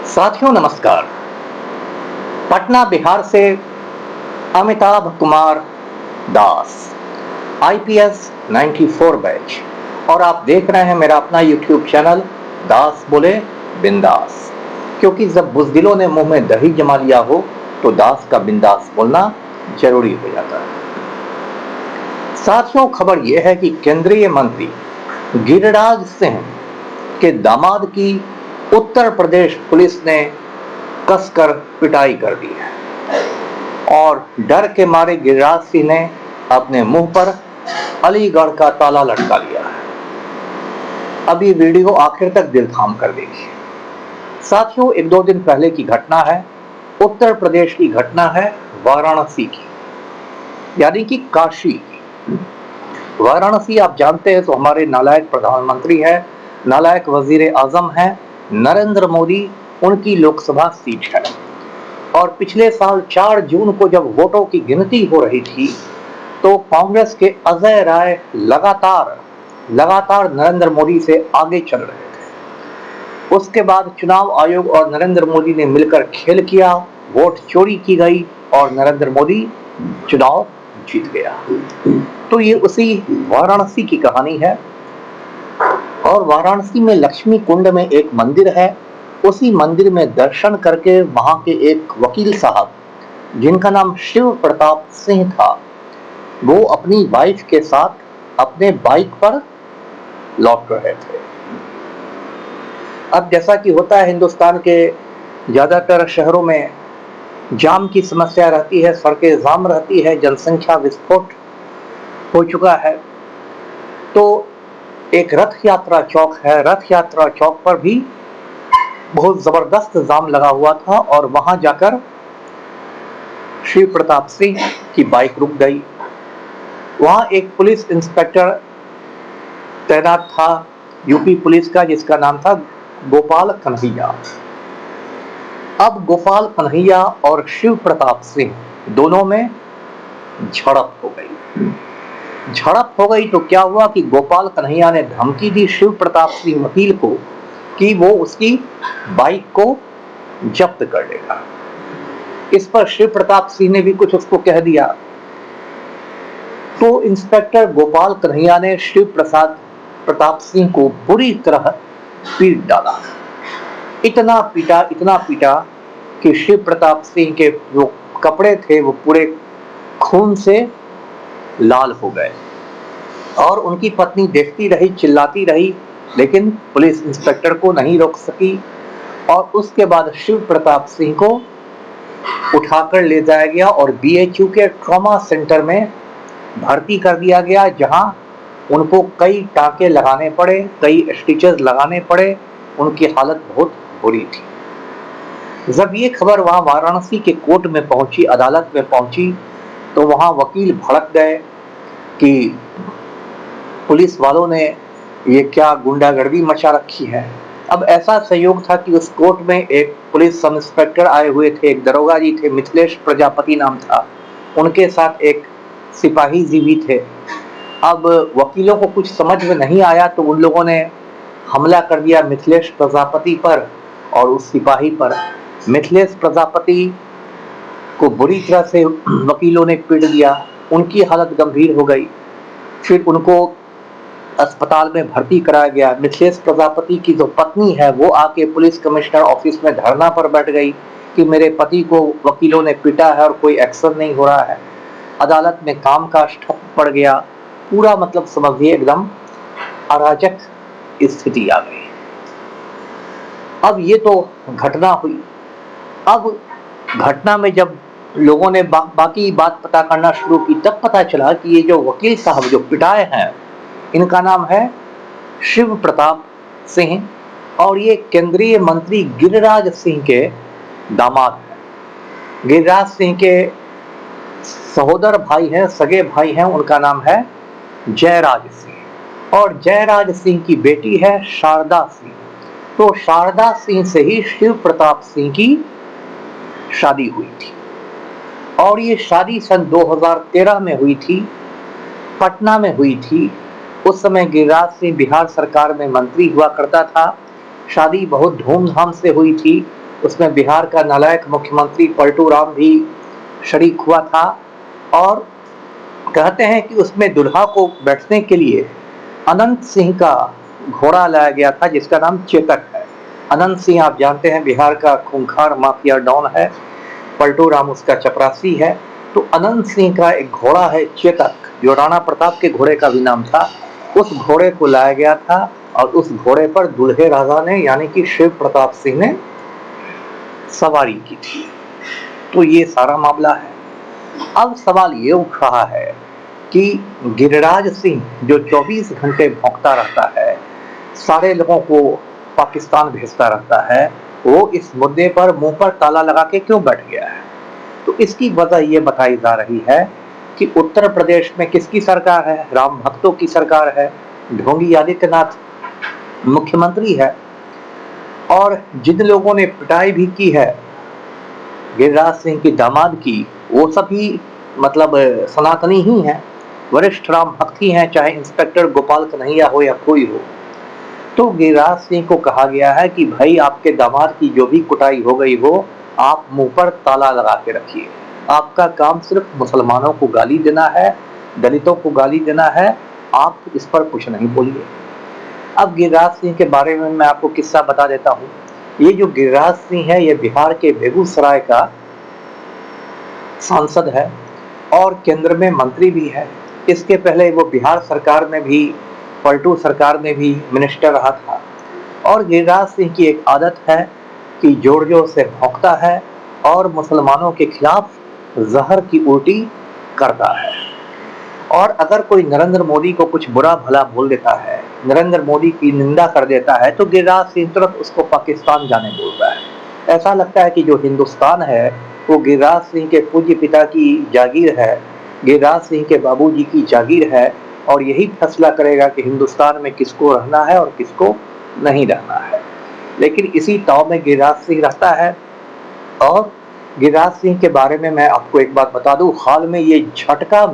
साथियों नमस्कार। पटना बिहार से अमिताभ कुमार दास, आईपीएस 94 बैच, और आप देख रहे हैं मेरा अपना यूट्यूब चैनल दास बोले बिंदास। क्योंकि जब बुज़दिलों ने मुंह में दही जमा लिया हो तो दास का बिंदास बोलना जरूरी हो जाता है। साथियों, खबर यह है कि केंद्रीय मंत्री गिरिराज सिंह के दामाद की उत्तर प्रदेश पुलिस ने कसकर पिटाई कर दी है और डर के मारे गिरिराज सिंह ने अपने मुंह पर अलीगढ़ का ताला लटका लिया है। अब ये वीडियो आखिर तक दिल थाम कर देखिए। साथियों, एक दो दिन पहले की घटना है, उत्तर प्रदेश की घटना है, वाराणसी की, यानी कि काशी की। वाराणसी आप जानते हैं तो हमारे नालायक प्रधानमंत्री है, नालायक वजीर आजम है नरेंद्र मोदी, उनकी लोकसभा सीट है। और पिछले साल 4 जून को जब वोटों की गिनती हो रही थी तो कांग्रेस के अजय राय लगातार नरेंद्र मोदी से आगे चल रहे थे। उसके बाद चुनाव आयोग और नरेंद्र मोदी ने मिलकर खेल किया, वोट चोरी की गई और नरेंद्र मोदी चुनाव जीत गया। तो ये उसी वाराणसी की कहानी है। और वाराणसी में लक्ष्मी कुंड में एक मंदिर है। उसी मंदिर में दर्शन करके वहां के एक वकील साहब, जिनका नाम शिव प्रताप सिंह था, वो अपनी वाइफ के साथ अपने बाइक पर लौट रहे थे। अब जैसा कि होता है हिंदुस्तान के ज्यादातर शहरों में जाम की समस्या रहती है, सड़कें जाम रहती है, जनसंख्या विस्फोट हो चुका है। तो एक रथ यात्रा चौक है, रथ यात्रा चौक पर भी बहुत जबरदस्त जाम लगा हुआ था और वहां जाकर शिव प्रताप सिंह की बाइक रुक गई। वहां एक पुलिस इंस्पेक्टर तैनात था, यूपी पुलिस का, जिसका नाम था गोपाल कन्हैया। अब गोपाल कन्हैया और शिव प्रताप सिंह दोनों में झड़प हो गई। तो क्या हुआ कि गोपाल कन्हैया ने धमकी दी शिव प्रताप सिंह वकील को कि वो उसकी बाइक को जब्त कर लेगा। इस पर शिव प्रताप सिंह ने भी कुछ उसको कह दिया। तो इंस्पेक्टर गोपाल कन्हैया ने शिव प्रताप सिंह को बुरी तरह पीट डाला। इतना पीटा कि शिव प्रताप सिंह के जो कपड़े थे वो पूरे खून से लाल हो गए। और उनकी पत्नी देखती रही, चिल्लाती रही, लेकिन पुलिस इंस्पेक्टर को नहीं रोक सकी। और उसके बाद शिव प्रताप सिंह को उठाकर ले जाया गया और बीएचयू के ट्रॉमा सेंटर में भर्ती कर दिया गया, जहां उनको कई टाँके लगाने पड़े, कई स्टिचेस लगाने पड़े। उनकी हालत बहुत बुरी थी। जब ये खबर वहां वाराणसी के कोर्ट में पहुंची, अदालत में पहुंची, तो वहां वकील भड़क गए कि पुलिस वालों ने ये क्या गुंडागर्दी मचा रखी है। अब ऐसा संयोग था कि उस कोर्ट में एक पुलिस सब इंस्पेक्टर आए हुए थे, एक दरोगा जी थे, मिथिलेश प्रजापति नाम था, उनके साथ एक सिपाही जी भी थे। अब वकीलों को कुछ समझ में नहीं आया तो उन लोगों ने हमला कर दिया मिथिलेश प्रजापति पर और उस सिपाही पर। मिथिलेश प्रजापति को बुरी तरह से वकीलों ने पीट दिया, उनकी हालत गंभीर हो गई। फिर उनको अस्पताल में भर्ती कराया गया। मिथिलेश प्रजापति की जो पत्नी है वो आके पुलिस कमिश्नर ऑफिस में धरना पर बैठ गई कि मेरे पति को वकीलों ने पीटा है और कोई एक्शन नहीं हो रहा है। अदालत में कामकाज ठप पड़ गया। पूरा मतलब समझिए एकदम अराजक स्थिति आ गई। अब ये तो घटना हुई। अब घटना में जब लोगों ने बाकी बात पता करना शुरू की, तब पता चला कि ये जो वकील साहब जो पिटाए हैं, इनका नाम है शिव प्रताप सिंह और ये केंद्रीय मंत्री गिरिराज सिंह के दामाद हैं। गिरिराज सिंह के सहोदर भाई हैं, सगे भाई हैं, उनका नाम है जयराज सिंह और जयराज सिंह की बेटी है शारदा सिंह। तो शारदा सिंह से ही शिव प्रताप सिंह की शादी हुई थी और ये शादी सन 2013 में हुई थी, पटना में हुई थी। उस समय गिरिराज सिंह बिहार सरकार में मंत्री हुआ करता था। शादी बहुत धूमधाम से हुई थी। उसमें बिहार का नालायक मुख्यमंत्री पलटू राम भी शरीक हुआ था। और कहते हैं कि उसमें दुल्हा को बैठने के लिए अनंत सिंह का घोड़ा लाया गया था, जिसका नाम चेतक है। अनंत सिंह आप जानते हैं बिहार का खूंखार माफिया डॉन है, पलटू राम उसका चपरासी है। तो अनंत सिंह का एक घोड़ा है चेतक, जो राणा प्रताप के घोड़े का भी नाम था। उस घोड़े को लाया गया था और उस घोड़े पर दुल्हे राजा ने यानी कि शिव प्रताप सिंह ने सवारी की थी। तो ये सारा मामला है। अब सवाल ये उठ रहा है कि गिरिराज सिंह जो 24 घंटे भौंकता रहता है, सारे लोगों को पाकिस्तान भेजता रहता है, वो इस मुद्दे पर मुंह पर ताला लगा के क्यों बैठ गया है? तो इसकी वजह ये बताई जा रही है कि उत्तर प्रदेश में किसकी सरकार है? राम भक्तों की सरकार है। ढोंगी आदित्यनाथ मुख्यमंत्री है। और जिन लोगों ने पिटाई भी की है गिरिराज सिंह की दामाद की, वो सभी मतलब सनातनी ही हैं, वरिष्ठ राम भक्त ही हैं, चाहे इंस्पेक्टर गोपाल कन्हैया हो या कोई हो। तो गिरिराज सिंह को कहा गया है कि भाई आपके दामाद की जो भी कुटाई हो गई हो, आप मुंह पर ताला लगा के रखिए। आपका काम सिर्फ मुसलमानों को गाली देना है, दलितों को गाली देना है, आप इस पर कुछ नहीं बोलिए। अब गिरिराज सिंह के बारे में मैं आपको किस्सा बता देता हूँ। ये जो गिरिराज सिंह है, ये बिहार के बेगूसराय का सांसद है और केंद्र में मंत्री भी है। इसके पहले वो बिहार सरकार में भी, पलटू सरकार में भी मिनिस्टर रहा था। और गिरिराज सिंह की एक आदत है कि जोर जोर से भौंकता है और मुसलमानों के खिलाफ जहर की उल्टी करता है। और अगर कोई नरेंद्र मोदी को कुछ बुरा भला बोल देता है, नरेंद्र मोदी की निंदा कर देता है, तो गिरिराज सिंह तुरंत उसको पाकिस्तान जाने बोलता है। ऐसा लगता है कि जो हिंदुस्तान है वो गिरिराज सिंह के पूज्य पिता की जागीर है, गिरिराज सिंह के बाबूजी की जागीर है, और यही फैसला करेगा कि हिंदुस्तान में किसको रहना है और किसको नहीं रहना है। लेकिन इसी ताव में गिरिराज सिंह रहता है। और गिरिराज सिंह के बारे में मैं आपको एक बात बता दूं, हाल में ये झटका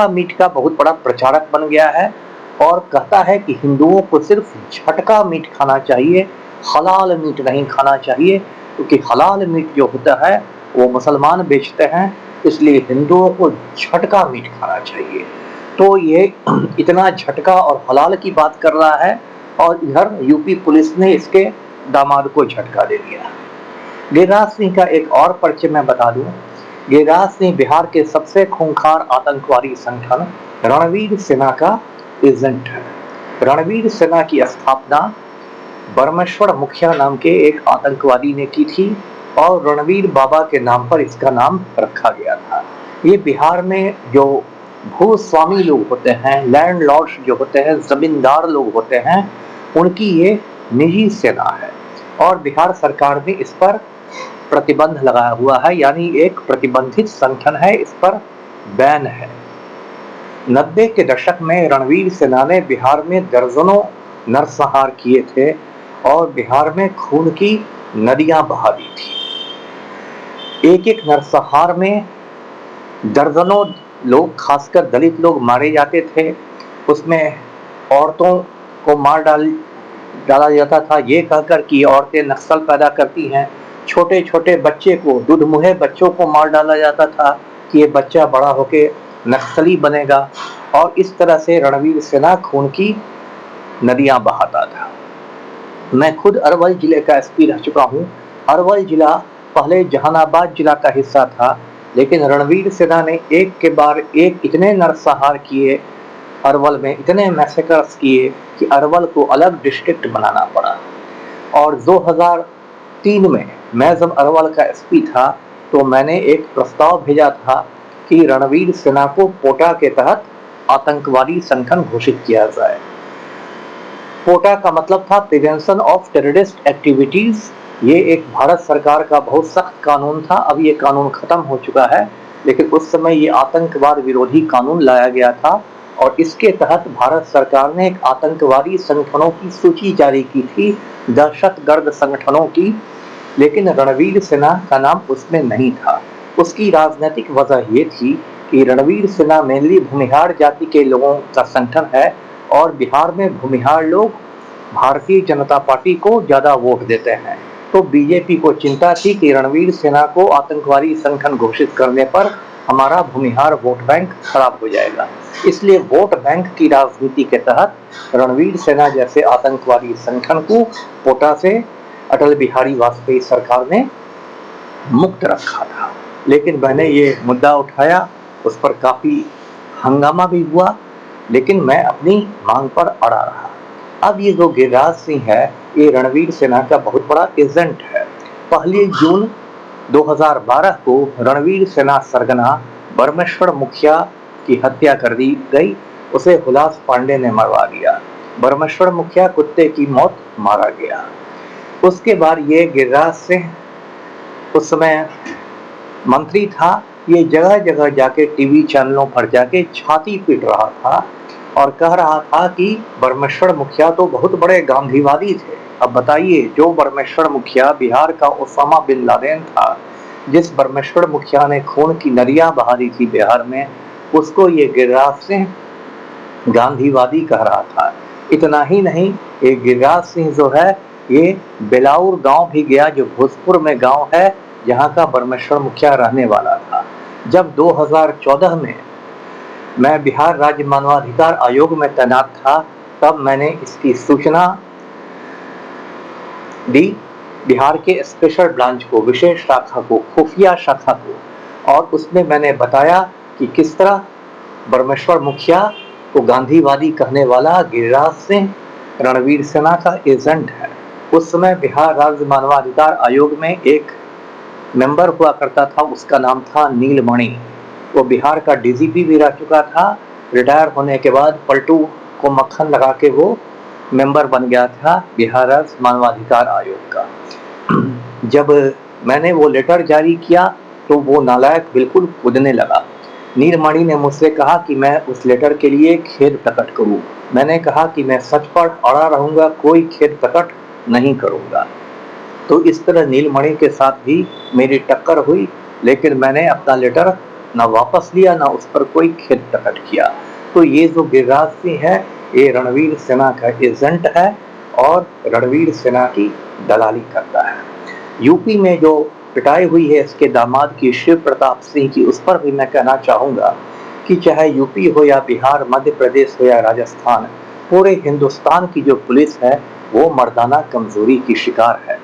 मीट का बहुत बड़ा प्रचारक बन गया है और कहता है कि हिंदुओं को सिर्फ झटका मीट खाना चाहिए, हलाल मीट नहीं खाना चाहिए, क्योंकि हलाल मीट जो होता है वो मुसलमान बेचते हैं, इसलिए हिंदुओं को झटका मीट खाना चाहिए। तो ये इतना झटका और हलाल की बात कर रहा है और इधर यूपी पुलिस ने इसके दामाद को झटका दे दिया। गिरिराज सिंह का एक और परिचय मैं बता दूं। गिरिराज सिंह बिहार के सबसे खूंखार आतंकवादी संगठन रणवीर सेना का एजेंट है। रणवीर सेना की स्थापना बरमेश्वर मुखिया नाम के एक आतंकवादी ने की थी और रणवीर बाबा के नाम पर इसका नाम रखा गया था। ये बिहार में जो भूस्वामी लोग होते हैं, लैंडलॉर्ड्स जो होते हैं, जमींदार लोग होते हैं, उनकी ये निजी सेना है और बिहार सरकार ने इस पर प्रतिबंध लगाया हुआ है, यानी एक प्रतिबंधित संगठन है, इस पर बैन है। 90 के दशक में रणवीर सेना ने बिहार में दर्जनों नरसंहार किए थे और बिहार में खून की नदियां बहा दी थी। एक एक नरसंहार में दर्जनों लोग, खासकर दलित लोग मारे जाते थे। उसमें औरतों को मार डाला जाता था, ये कहकर कि औरतें नक्सल पैदा करती हैं। छोटे छोटे बच्चे को, दुधमुहे बच्चों को मार डाला जाता था कि ये बच्चा बड़ा होके नक्सली बनेगा। और इस तरह से रणवीर सेना खून की नदियां बहाता था। मैं खुद अरवल जिले का एसपी रह चुका हूँ। अरवल जिला पहले जहानाबाद जिला का हिस्सा था, लेकिन रणवीर सेना ने एक के बाद एक इतने नरसंहार किए, अरवल में इतने मैसेकर्स किए कि अरवल को अलग डिस्ट्रिक्ट बनाना पड़ा। और 2003 में मैं जब अरवल का एसपी था तो मैंने एक प्रस्ताव भेजा था कि रणवीर सेना को पोटा के तहत आतंकवादी संगठन घोषित किया जाए। पोटा का मतलब था प्रिवेंशन ऑफ टेररिस्ट एक्टिविटीज। ये एक भारत सरकार का बहुत सख्त कानून था। अब ये कानून खत्म हो चुका है, लेकिन उस समय ये आतंकवाद विरोधी कानून लाया गया था और इसके तहत भारत सरकार ने एक आतंकवादी संगठनों की सूची जारी की थी, दहशतगर्द संगठनों की, लेकिन रणवीर सेना का नाम उसमें नहीं था। उसकी राजनीतिक वजह ये थी कि रणवीर सेना मेनली भूमिहार जाति के लोगों का संगठन है और बिहार में भूमिहार लोग भारतीय जनता पार्टी को ज्यादा वोट देते हैं, तो बीजेपी को चिंता थी कि रणवीर सेना को आतंकवादी संगठन घोषित करने पर हमारा भूमिहार वोट बैंक खराब हो जाएगा। इसलिए वोट बैंक की राजनीति के तहत रणवीर सेना जैसे आतंकवादी संगठन को कोटा से अटल बिहारी वाजपेयी सरकार ने मुक्त रखा था। लेकिन मैंने ये मुद्दा उठाया, उस पर काफ़ी हंगामा भी हुआ, लेकिन मैं अपनी मांग पर अड़ा रहा। अब ये जो गिरिराज सिंह है, ये रणवीर सेना का बहुत बड़ा एजेंट है। 1 जून 2012 को रणवीर सेना सरगना परमेश्वर मुखिया की हत्या कर दी गई। उसे हुलास पांडे ने मरवा दिया। परमेश्वर मुखिया कुत्ते की मौत मारा गया। उसके बाद ये गिरिराज सिंह उस समय मंत्री था, ये जगह जगह जाके टीवी चैनलों पर जाके छाती पीट रहा था और कह रहा था कि परमेश्वर मुखिया तो बहुत बड़े गांधीवादी थे। अब बताइए, जो परमेश्वर मुखिया बिहार का ओसामा बिन लादेन था, जिस परमेश्वर मुखिया ने खून की नदियां बहा दी थी बिहार में, उसको ये गिरिराज सिंह गांधीवादी कह रहा था। इतना ही नहीं, ये गिरिराज सिंह जो है, ये बेलाउर गांव भी गया, जो भोजपुर में गांव है, जहां का परमेश्वर मुखिया रहने वाला था। जब 2014 में मैं बिहार राज्य मानवाधिकार आयोग में तैनात था, तब मैंने इसकी सूचना दी बिहार के स्पेशल ब्रांच को, विशेष शाखा को, खुफिया शाखा को, और उसमें मैंने बताया कि किस तरह परमेश्वर मुखिया को गांधीवादी कहने वाला गिरिराज सिंह रणवीर सेना का एजेंट है। उस समय बिहार राज्य मानवाधिकार आयोग में एक मेंबर हुआ करता था, उसका नाम था नीलमणि। वो बिहार का डीजीपी भी रह चुका था। रिटायर होने के बाद पलटू को मक्खन लगा के वो मेंबर बन गया था बिहार राज्य मानवाधिकार आयोग का। जब मैंने वो लेटर जारी किया तो वो नालायक बिल्कुल कूदने लगा। नीलमणि ने मुझसे कहा कि मैं उस लेटर के लिए खेद प्रकट करूं। मैंने कहा कि मैं सच पर अड़ा रहूंगा, कोई खेद प्रकट नहीं करूंगा। तो इस तरह नीलमणि के साथ भी मेरी टक्कर हुई, लेकिन मैंने अपना लेटर ना वापस लिया, ना उस पर कोई खेद प्रकट किया। तो ये जो गिरिराज सिंह है, ये रणवीर सेना का एजेंट है और रणवीर सेना की दलाली करता है। यूपी में जो पिटाई हुई है इसके दामाद की, शिव प्रताप सिंह की, उस पर भी मैं कहना चाहूँगा कि चाहे यूपी हो या बिहार, मध्य प्रदेश हो या राजस्थान, पूरे हिंदुस्तान की जो पुलिस है वो मर्दाना कमजोरी की शिकार है।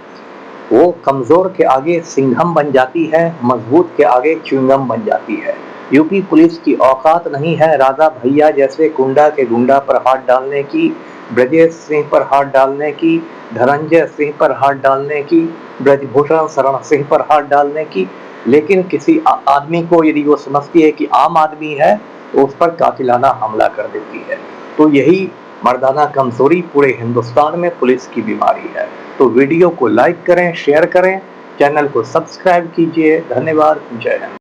वो कमजोर के आगे सिंघम बन जाती है, मजबूत के आगे च्युइंगम बन जाती है। यूपी पुलिस की औकात नहीं है राजा भैया जैसे गुंडा के गुंडा पर हाथ डालने की, ब्रजेश सिंह पर हाथ डालने की, धनंजय सिंह पर हाथ डालने की, ब्रजभूषण शरण सिंह पर हाथ डालने की। लेकिन किसी आदमी को यदि वो समझती है कि आम आदमी है, तो उस पर कातिलाना हमला कर देती है। तो यही मर्दाना कमजोरी पूरे हिंदुस्तान में पुलिस की बीमारी है। तो वीडियो को लाइक करें, शेयर करें, चैनल को सब्सक्राइब कीजिए। धन्यवाद। जय हिंद।